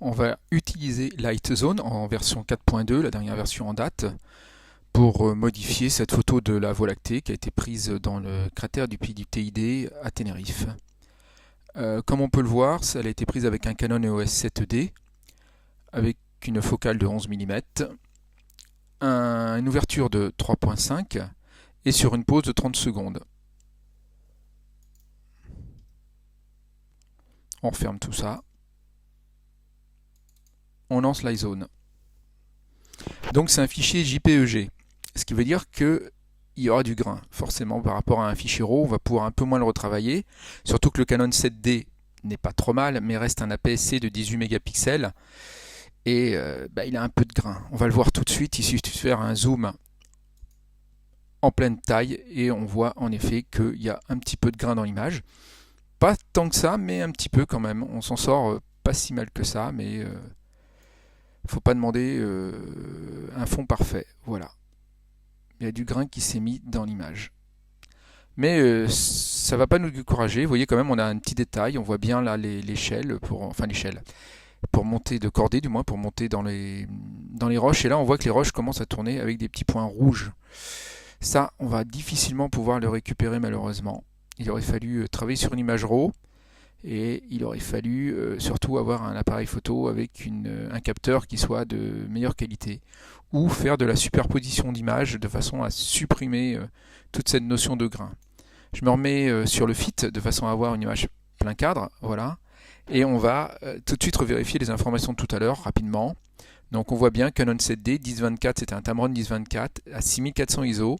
On va utiliser Lightzone en version 4.2, la dernière version en date, pour modifier cette photo de la Voie lactée qui a été prise dans le cratère du Pic du Teide à Tenerife. Comme on peut le voir, elle a été prise avec un Canon EOS 7D, avec une focale de 11 mm, une ouverture de 3.5 et sur une pause de 30 secondes. On referme tout ça. On lance l'iZone. Donc c'est un fichier JPEG, ce qui veut dire qu'il y aura du grain. Forcément, par rapport à un fichier RAW, on va pouvoir un peu moins le retravailler. Surtout que le Canon 7D n'est pas trop mal, mais reste un APS-C de 18 mégapixels. Et il a un peu de grain. On va le voir tout de suite. Il suffit de faire un zoom en pleine taille et on voit en effet qu'il y a un petit peu de grain dans l'image. Pas tant que ça, mais un petit peu quand même. On s'en sort pas si mal que ça, mais faut pas demander un fond parfait. Voilà. Il y a du grain qui s'est mis dans l'image. Mais ça ne va pas nous décourager. Vous voyez quand même, on a un petit détail. On voit bien là l'échelle, pour monter de cordée, du moins pour monter dans les roches. Et là, on voit que les roches commencent à tourner avec des petits points rouges. Ça, on va difficilement pouvoir le récupérer malheureusement. Il aurait fallu travailler sur une image RAW et il aurait fallu surtout avoir un appareil photo avec un capteur qui soit de meilleure qualité ou faire de la superposition d'images de façon à supprimer toute cette notion de grain. Je me remets sur le fit de façon à avoir une image plein cadre, voilà. Et on va tout de suite revérifier les informations de tout à l'heure rapidement. Donc on voit bien Canon 7D 10-24, c'était un Tamron 10-24 à 6400 ISO,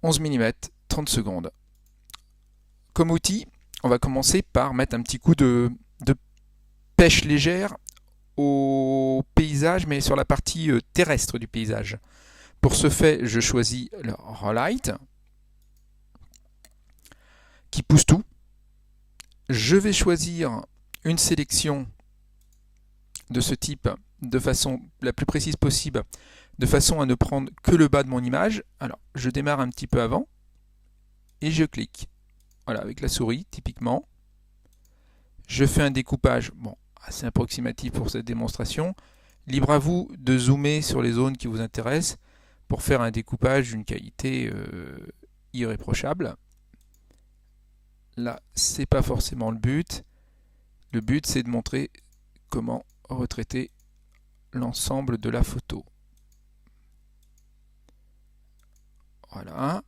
11 mm, 30 secondes. Comme outil, on va commencer par mettre un petit coup de pêche légère au paysage, mais sur la partie terrestre du paysage. Pour ce fait, je choisis le Relight, qui pousse tout. Je vais choisir une sélection de ce type de façon la plus précise possible, de façon à ne prendre que le bas de mon image. Alors, je démarre un petit peu avant et je clique. Voilà, avec la souris, typiquement. Je fais un découpage, assez approximatif pour cette démonstration. Libre à vous de zoomer sur les zones qui vous intéressent pour faire un découpage d'une qualité irréprochable. Là, c'est pas forcément le but. Le but, c'est de montrer comment retraiter l'ensemble de la photo. Voilà,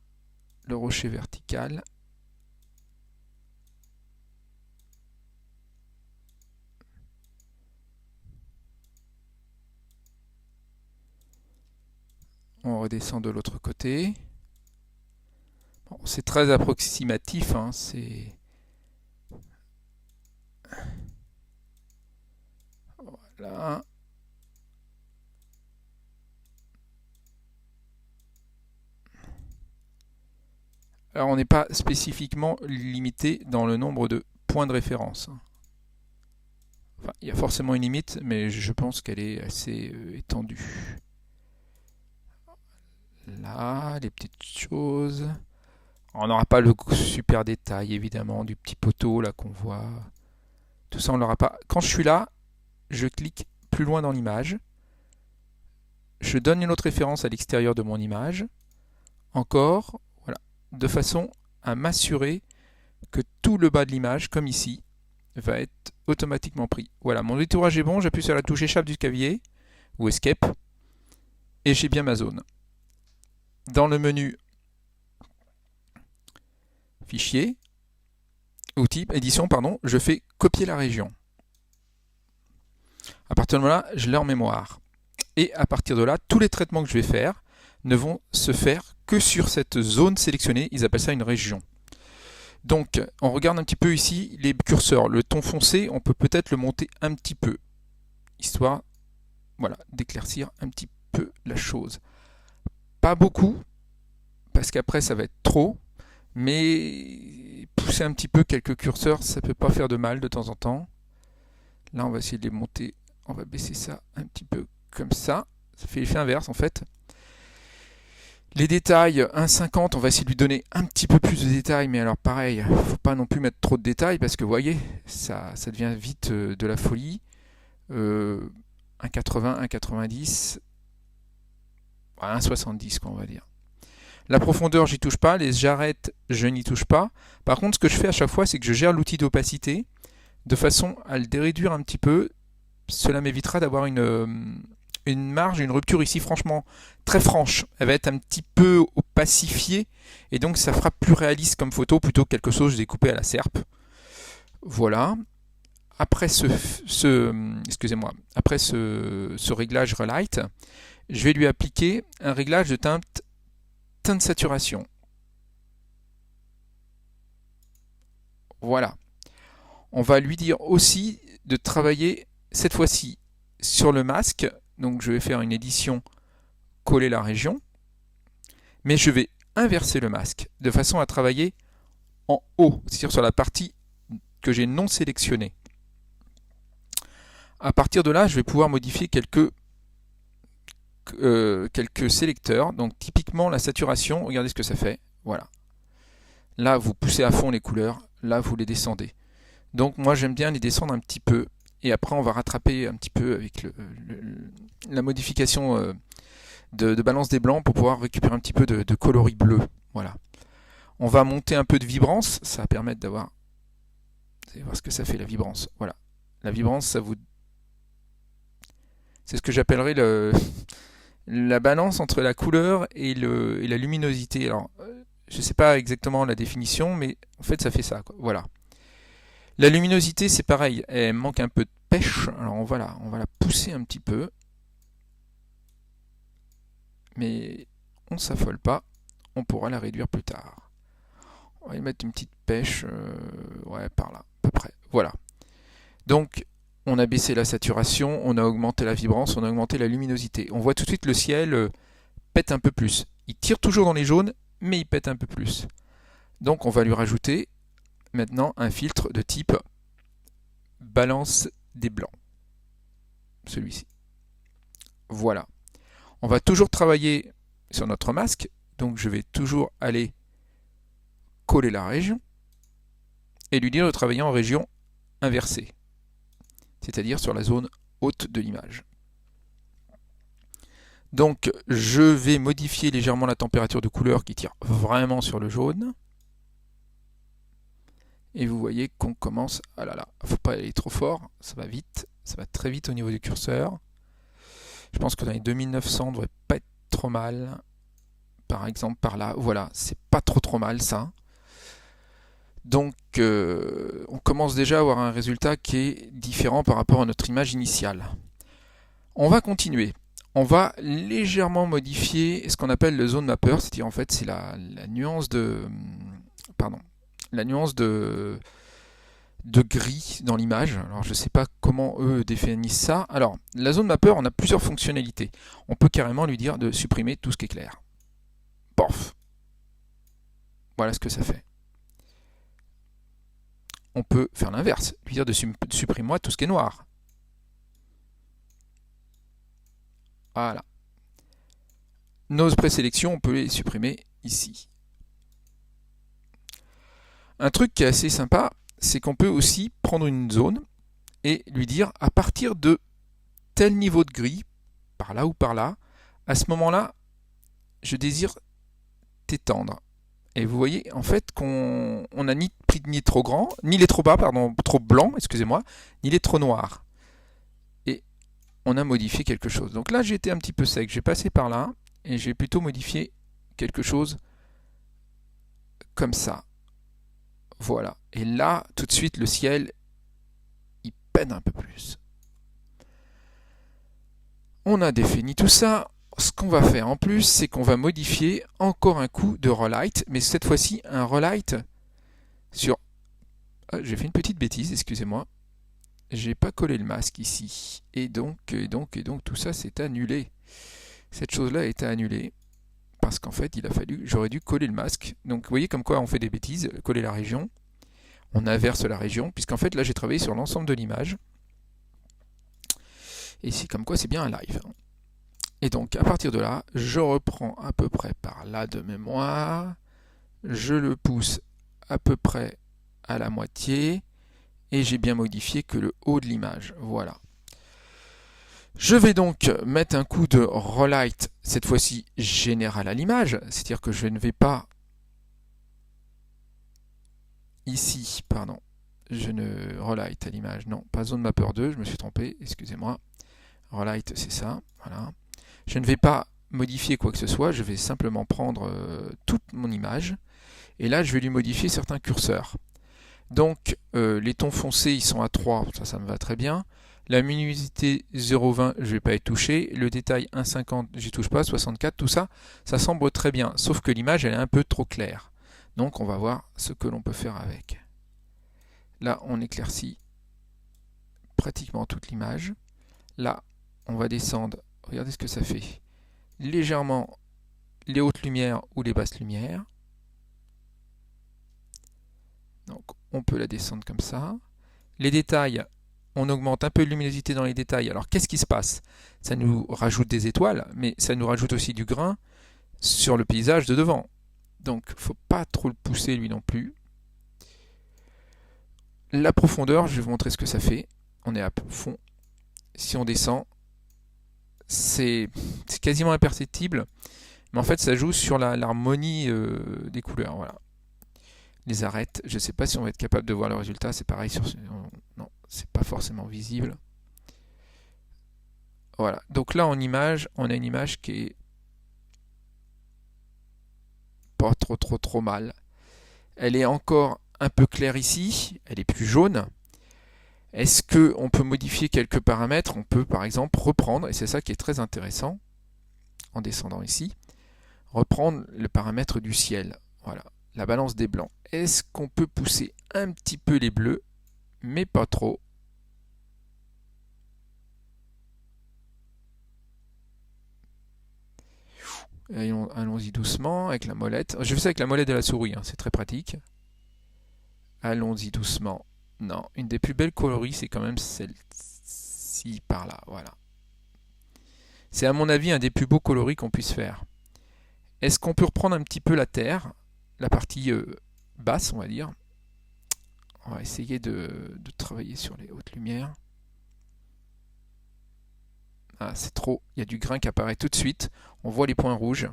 le rocher vertical. On redescend de l'autre côté. Bon, c'est très approximatif, hein, c'est... Voilà. Alors on n'est pas spécifiquement limité dans le nombre de points de référence. Enfin, il y a forcément une limite, mais je pense qu'elle est assez étendue. Là, les petites choses. On n'aura pas le super détail, évidemment, du petit poteau là qu'on voit. Tout ça, on l'aura pas. Quand je suis là, je clique plus loin dans l'image. Je donne une autre référence à l'extérieur de mon image. Encore, voilà, de façon à m'assurer que tout le bas de l'image, comme ici, va être automatiquement pris. Voilà, mon détourage est bon, j'appuie sur la touche échappe du clavier, ou escape, et j'ai bien ma zone. Dans le menu Fichier, Outils, Édition, je fais copier la région. À partir de là, je l'ai en mémoire. Et à partir de là, tous les traitements que je vais faire ne vont se faire que sur cette zone sélectionnée. Ils appellent ça une région. Donc, on regarde un petit peu ici les curseurs. Le ton foncé, on peut peut-être le monter un petit peu, histoire d'éclaircir un petit peu la chose. Pas beaucoup, parce qu'après ça va être trop, mais pousser un petit peu quelques curseurs, ça peut pas faire de mal de temps en temps. Là, on va essayer de les monter. On va baisser ça un petit peu comme ça. Ça fait l'effet inverse en fait. Les détails, 1,50, on va essayer de lui donner un petit peu plus de détails, mais alors pareil, faut pas non plus mettre trop de détails parce que vous voyez, ça devient vite de la folie. 1,80, 1,90, 1,70 quoi, on va dire. La profondeur, j'y touche pas. Les jarrettes, je n'y touche pas. Par contre, ce que je fais à chaque fois, c'est que je gère l'outil d'opacité de façon à le réduire un petit peu. Cela m'évitera d'avoir une marge, une rupture ici franchement très franche. Elle va être un petit peu opacifiée et donc ça fera plus réaliste comme photo plutôt que quelque chose découpé à la serpe. Voilà. Après excusez-moi, après ce réglage relight, je vais lui appliquer un réglage de teinte de saturation. Voilà. On va lui dire aussi de travailler cette fois-ci sur le masque. Donc je vais faire une édition coller la région. Mais je vais inverser le masque de façon à travailler en haut, c'est-à-dire sur la partie que j'ai non sélectionnée. À partir de là, je vais pouvoir modifier quelques sélecteurs. Donc typiquement la saturation, regardez ce que ça fait. Voilà. Là, vous poussez à fond les couleurs. Là, vous les descendez. Donc moi, j'aime bien les descendre un petit peu. Et après, on va rattraper un petit peu avec la modification de balance des blancs pour pouvoir récupérer un petit peu de coloris bleu. Voilà. On va monter un peu de vibrance. Ça va permettre d'avoir... Vous allez voir ce que ça fait, la vibrance. Voilà. La vibrance, ça vous... C'est ce que j'appellerais la balance entre la couleur et la luminosité. Alors, je ne sais pas exactement la définition, mais en fait, ça fait ça, quoi. Voilà. La luminosité, c'est pareil. Elle manque un peu de pêche. Alors, on va la pousser un petit peu. Mais on ne s'affole pas. On pourra la réduire plus tard. On va y mettre une petite pêche. Ouais, par là, à peu près. Voilà. Donc, on a baissé la saturation, on a augmenté la vibrance, on a augmenté la luminosité. On voit tout de suite le ciel pète un peu plus. Il tire toujours dans les jaunes, mais il pète un peu plus. Donc on va lui rajouter maintenant un filtre de type balance des blancs. Celui-ci. Voilà. On va toujours travailler sur notre masque. Donc je vais toujours aller coller la région et lui dire de travailler en région inversée, c'est-à-dire sur la zone haute de l'image. Donc je vais modifier légèrement la température de couleur qui tire vraiment sur le jaune. Et vous voyez qu'on commence... Ah là là, faut pas aller trop fort, ça va vite, ça va très vite au niveau du curseur. Je pense que dans les 2900, on devrait pas être trop mal. Par exemple par là, voilà, c'est pas trop mal ça. Donc on commence déjà à avoir un résultat qui est différent par rapport à notre image initiale. On va continuer. On va légèrement modifier ce qu'on appelle le zone mapper, c'est-à-dire en fait c'est la nuance de... Pardon. La nuance de gris dans l'image. Alors je ne sais pas comment eux définissent ça. Alors la zone mapper, on a plusieurs fonctionnalités. On peut carrément lui dire de supprimer tout ce qui est clair. Pof. Voilà ce que ça fait. On peut faire l'inverse, lui dire de supprimer moi tout ce qui est noir. Voilà. Nos présélections, on peut les supprimer ici. Un truc qui est assez sympa, c'est qu'on peut aussi prendre une zone et lui dire à partir de tel niveau de gris, par là ou par là, à ce moment-là, je désire t'étendre. Et vous voyez en fait qu'on n'a ni pris ni trop grand, ni les trop bas, pardon, trop blanc, excusez-moi, ni les trop noirs. Et on a modifié quelque chose. Donc là, j'ai été un petit peu sec, j'ai passé par là et j'ai plutôt modifié quelque chose comme ça. Voilà. Et là, tout de suite, le ciel, il peine un peu plus. On a défini tout ça. Ce qu'on va faire en plus, c'est qu'on va modifier encore un coup de relight, mais cette fois-ci, un relight sur... Ah, j'ai fait une petite bêtise, excusez-moi. J'ai pas collé le masque ici. Et donc, tout ça s'est annulé. Cette chose-là a été annulée. Parce qu'en fait, j'aurais dû coller le masque. Donc, vous voyez comme quoi on fait des bêtises. Coller la région. On inverse la région. Puisqu'en fait, là, j'ai travaillé sur l'ensemble de l'image. Et c'est comme quoi c'est bien un live. Et donc, à partir de là, je reprends à peu près par là de mémoire. Je le pousse à peu près à la moitié. Et j'ai bien modifié que le haut de l'image. Voilà. Je vais donc mettre un coup de relight, cette fois-ci général à l'image, c'est-à-dire que je ne vais pas ici, pardon, je ne relight à l'image, non, pas zone mapper 2, je me suis trompé, excusez-moi. Relight, c'est ça, voilà. Je ne vais pas modifier quoi que ce soit, je vais simplement prendre toute mon image, et là je vais lui modifier certains curseurs. Donc les tons foncés ils sont à 3, ça me va très bien. La luminosité 0,20, je ne vais pas y toucher. Le détail 1,50, j'y touche pas. 64, tout ça, ça semble très bien. Sauf que l'image, elle est un peu trop claire. Donc on va voir ce que l'on peut faire avec. Là, on éclaircit pratiquement toute l'image. Là, on va descendre. Regardez ce que ça fait. Légèrement les hautes lumières ou les basses lumières. Donc on peut la descendre comme ça. Les détails, on augmente un peu de luminosité dans les détails. Alors qu'est-ce qui se passe? Ça nous rajoute des étoiles, mais ça nous rajoute aussi du grain sur le paysage de devant. Donc il ne faut pas trop le pousser lui non plus. La profondeur, je vais vous montrer ce que ça fait. On est à fond. Si on descend, c'est quasiment imperceptible. Mais en fait, ça joue sur l'harmonie des couleurs. Voilà. Les arêtes, je ne sais pas si on va être capable de voir le résultat. C'est pareil sur non, c'est pas forcément visible. Voilà. Donc là, en image, on a une image qui est pas trop mal. Elle est encore un peu claire ici. Elle est plus jaune. Est-ce qu'on peut modifier quelques paramètres? On peut par exemple reprendre, et c'est ça qui est très intéressant, en descendant ici, reprendre le paramètre du ciel. Voilà, la balance des blancs. Est-ce qu'on peut pousser un petit peu les bleus, mais pas trop? Allons-y doucement avec la molette. Je fais ça avec la molette de la souris, hein, c'est très pratique. Allons-y doucement. Non, une des plus belles coloris, c'est quand même celle-ci par là. Voilà. C'est à mon avis un des plus beaux coloris qu'on puisse faire. Est-ce qu'on peut reprendre un petit peu la terre, la partie basse, on va dire? On va essayer de travailler sur les hautes lumières. Ah, c'est trop. Il y a du grain qui apparaît tout de suite. On voit les points rouges.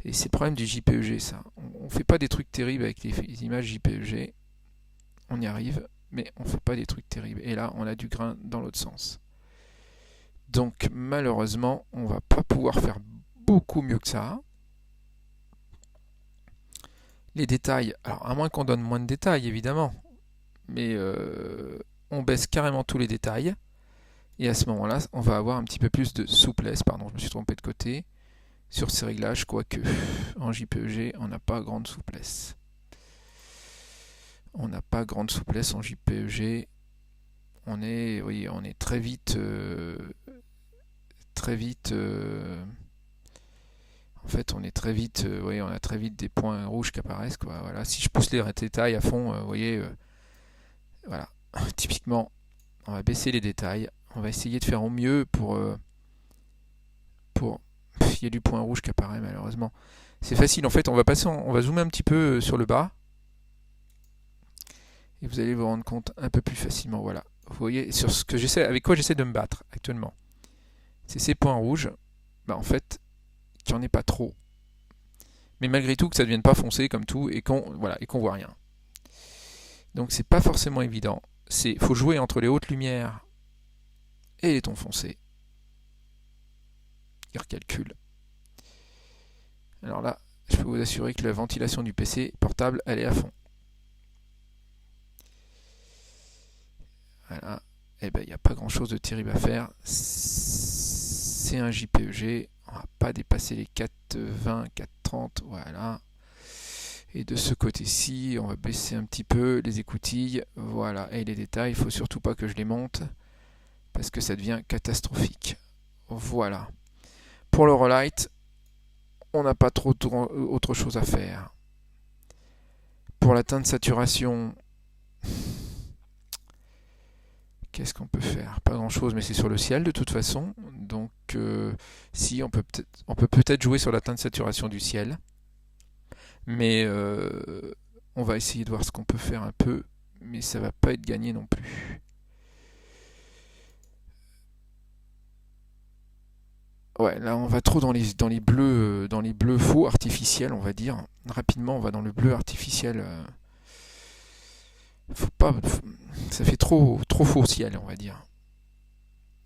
Et c'est le problème du JPEG, ça. On ne fait pas des trucs terribles avec les images JPEG. On y arrive, mais on ne fait pas des trucs terribles. Et là, on a du grain dans l'autre sens. Donc, malheureusement, on ne va pas pouvoir faire beaucoup mieux que ça. Les détails, alors à moins qu'on donne moins de détails, évidemment. Mais on baisse carrément tous les détails. Et à ce moment-là, on va avoir un petit peu plus de souplesse. Pardon, je me suis trompé de côté. Sur ces réglages, quoique en JPEG, on n'a pas grande souplesse. On n'a pas grande souplesse en JPEG. On est, oui, on est très vite, en fait, on est très vite, oui, on a très vite des points rouges qui apparaissent, quoi. Voilà. Si je pousse les détails à fond, vous voyez, voilà. Typiquement, on va baisser les détails. On va essayer de faire au mieux pour il y a du point rouge qui apparaît malheureusement. C'est facile en fait, on va zoomer un petit peu sur le bas et vous allez vous rendre compte un peu plus facilement. Voilà, vous voyez sur ce que j'essaie, avec quoi j'essaie de me battre actuellement. C'est ces points rouges, en fait, qu'il n'y en ait pas trop, mais malgré tout que ça ne devienne pas foncé comme tout et qu'on voit rien. Donc c'est pas forcément évident. Faut jouer entre les hautes lumières et les tons foncés. Il recalcule. Alors là, je peux vous assurer que la ventilation du PC portable, elle est à fond. Voilà. Et ben, il n'y a pas grand chose de terrible à faire. C'est un JPEG. On va pas dépasser les 420, 430. Voilà. Et de ce côté-ci, on va baisser un petit peu les écoutilles. Voilà. Et les détails, il faut surtout pas que je les monte parce que ça devient catastrophique. Voilà. Pour le relight, on n'a pas trop autre chose à faire. Pour la teinte de saturation, qu'est-ce qu'on peut faire? Pas grand chose, mais c'est sur le ciel de toute façon. Donc, si on peut peut-être jouer sur la teinte de saturation du ciel, mais on va essayer de voir ce qu'on peut faire un peu, mais ça va pas être gagné non plus. Ouais, là on va trop dans les bleus faux artificiels, on va dire. Rapidement, on va dans le bleu artificiel. Faut pas, ça fait trop faux ciel, on va dire.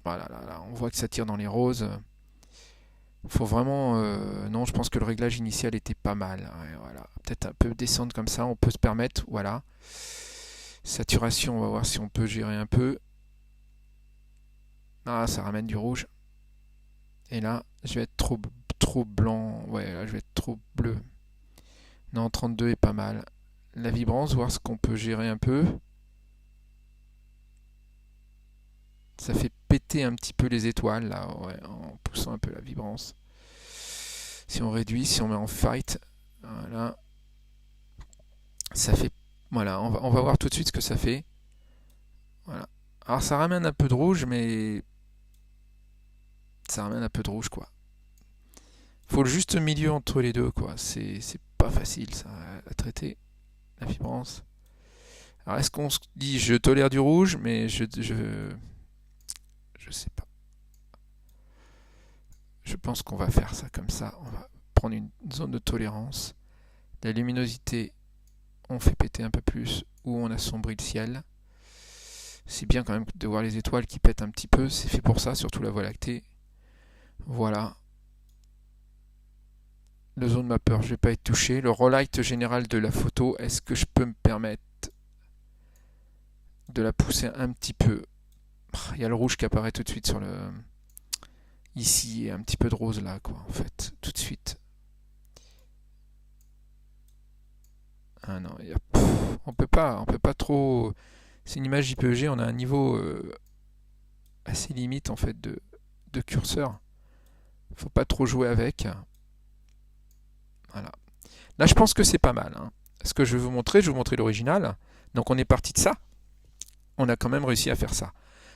Voilà, là, on voit que ça tire dans les roses. Faut vraiment, non, je pense que le réglage initial était pas mal. Ouais, voilà, peut-être un peu descendre comme ça, on peut se permettre. Voilà. Saturation, on va voir si on peut gérer un peu. Ah, ça ramène du rouge. Et là, je vais être trop blanc. Ouais, là, je vais être trop bleu. Non, 32 est pas mal. La vibrance, voir ce qu'on peut gérer un peu. Ça fait péter un petit peu les étoiles, là, ouais, en poussant un peu la vibrance. Si on réduit, si on met en fight, voilà, ça fait... Voilà, on va voir tout de suite ce que ça fait. Voilà. Alors ça ramène un peu de rouge, mais ça ramène un peu de rouge, quoi. Faut le juste milieu entre les deux, quoi. C'est pas facile, ça, à traiter, la vibrance. Alors est-ce qu'on se dit, je tolère du rouge, mais je sais pas. Je pense qu'on va faire ça comme ça. On va prendre une zone de tolérance. La luminosité, on fait péter un peu plus, ou on assombrit le ciel. C'est bien quand même de voir les étoiles qui pètent un petit peu, c'est fait pour ça, surtout la Voie lactée. Voilà. Le zone mapper, je ne vais pas être touché. Le relight général de la photo, est-ce que je peux me permettre de la pousser un petit peu? Il y a le rouge qui apparaît tout de suite sur le... Ici, et un petit peu de rose là, quoi, en fait, tout de suite. Ah non, on peut pas trop... C'est une image JPEG, on a un niveau assez limite en fait de curseur. Faut pas trop jouer avec. Voilà. Là, je pense que c'est pas mal, hein. Ce que je vais vous montrer l'original. Donc, on est parti de ça. On a quand même réussi à faire ça.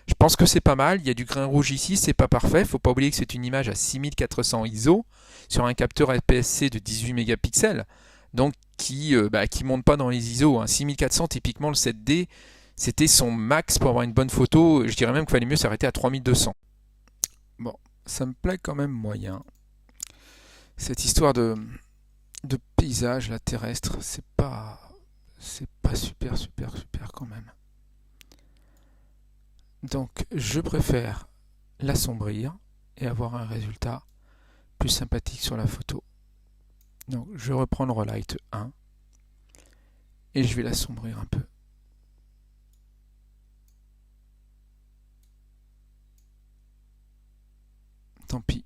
Je pense que c'est pas mal. Il y a du grain rouge ici, c'est pas parfait. Faut pas oublier que c'est une image à 6400 ISO sur un capteur APS-C de 18 mégapixels. Donc, qui monte pas dans les ISO, hein. 6400, typiquement, le 7D, c'était son max pour avoir une bonne photo. Je dirais même qu'il fallait mieux s'arrêter à 3200. Bon, ça me plaît quand même moyen. Cette histoire de paysage là terrestre, c'est pas super quand même. Donc je préfère l'assombrir et avoir un résultat plus sympathique sur la photo. Donc je reprends le relight 1 et je vais l'assombrir un peu. Tant pis.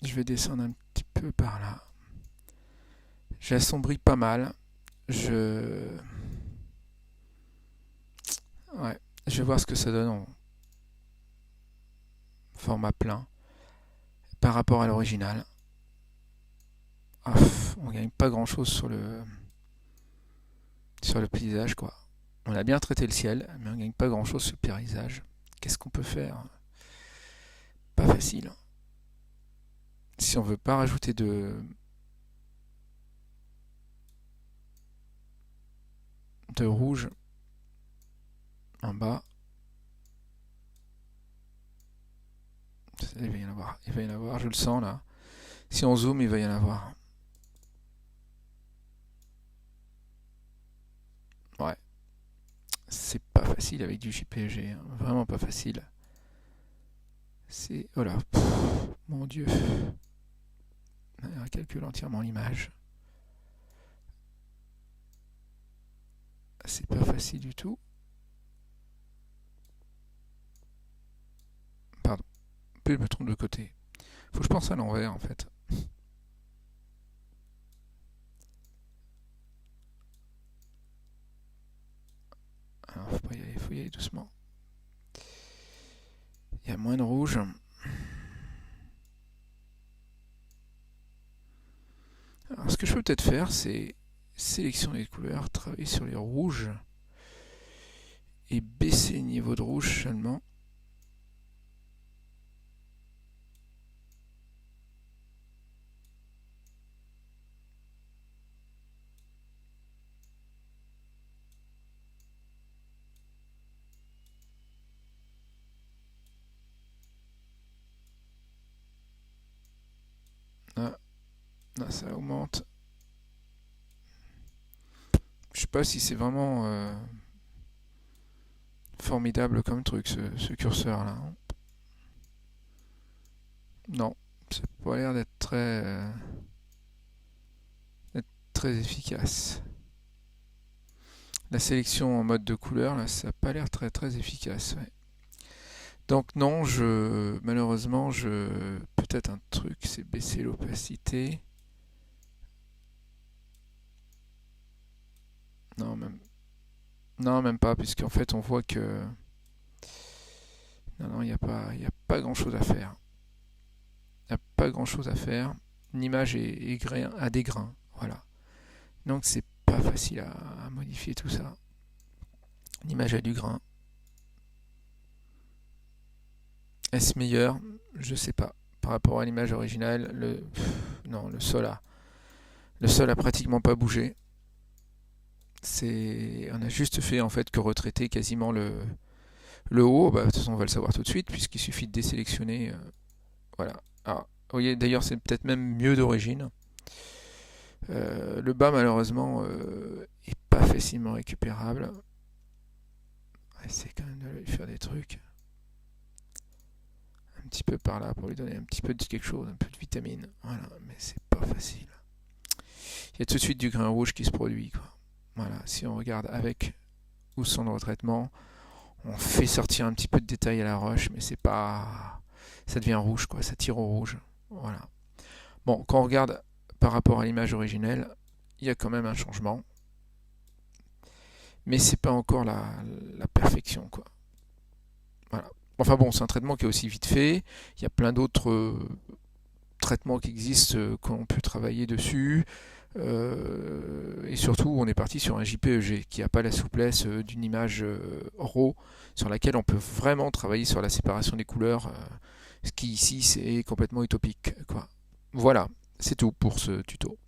Je vais descendre un petit peu par là. J'ai assombri pas mal. Je... Ouais. Je vais voir ce que ça donne en format plein par rapport à l'original. Ah, on gagne pas grand chose sur le paysage, quoi. On a bien traité le ciel, mais on gagne pas grand chose sur le paysage. Qu'est-ce qu'on peut faire? Pas facile. Si on veut pas rajouter de rouge en bas, il va y en avoir. Il va y en avoir, je le sens là. Si on zoome, il va y en avoir. Ouais, c'est pas facile avec du JPG, hein. Vraiment pas facile. C'est... Oh là, mon Dieu. On calcule entièrement l'image. C'est pas facile du tout. Pardon, je me trompe de côté. Faut que je pense à l'envers en fait. Alors, faut y aller doucement. Il y a moins de rouge. Alors, ce que je peux peut-être faire, c'est sélectionner les couleurs, travailler sur les rouges et baisser le niveau de rouge seulement. Là, ça augmente. Je sais pas si c'est vraiment formidable comme truc, ce curseur-là. Non, ça n'a pas l'air d'être très efficace. La sélection en mode de couleur, là, ça n'a pas l'air très très efficace. Ouais. Donc non, malheureusement, peut-être un truc, c'est baisser l'opacité. Non, non, même pas, puisqu'en fait, on voit que non, il y a pas grand-chose à faire. Il n'y a pas grand-chose à faire. L'image a des grains, voilà. Donc c'est pas facile à modifier tout ça. L'image a du grain. Est-ce meilleur? Je sais pas. Par rapport à l'image originale, non, le sol a pratiquement pas bougé. On a juste fait en fait que retraiter quasiment le haut. Bah, de toute façon, on va le savoir tout de suite puisqu'il suffit de désélectionner. Voilà. Ah, vous voyez, d'ailleurs, c'est peut-être même mieux d'origine. Le bas, malheureusement, est pas facilement récupérable. On va essayer quand même de lui faire des trucs. Un petit peu par là pour lui donner un petit peu de quelque chose, un peu de vitamine. Voilà, mais c'est pas facile. Il y a tout de suite du grain rouge qui se produit, quoi. Voilà, si on regarde avec ou sans le retraitement, on fait sortir un petit peu de détail à la roche, mais c'est pas. Ça devient rouge, quoi, ça tire au rouge. Voilà. Bon, quand on regarde par rapport à l'image originelle, il y a quand même un changement. Mais c'est pas encore la perfection, quoi. Voilà. Enfin bon, c'est un traitement qui est aussi vite fait. Il y a plein d'autres traitements qui existent qu'on peut travailler dessus. Et surtout, on est parti sur un JPEG qui n'a pas la souplesse d'une image RAW sur laquelle on peut vraiment travailler sur la séparation des couleurs, ce qui ici c'est complètement utopique, quoi. Voilà, c'est tout pour ce tuto.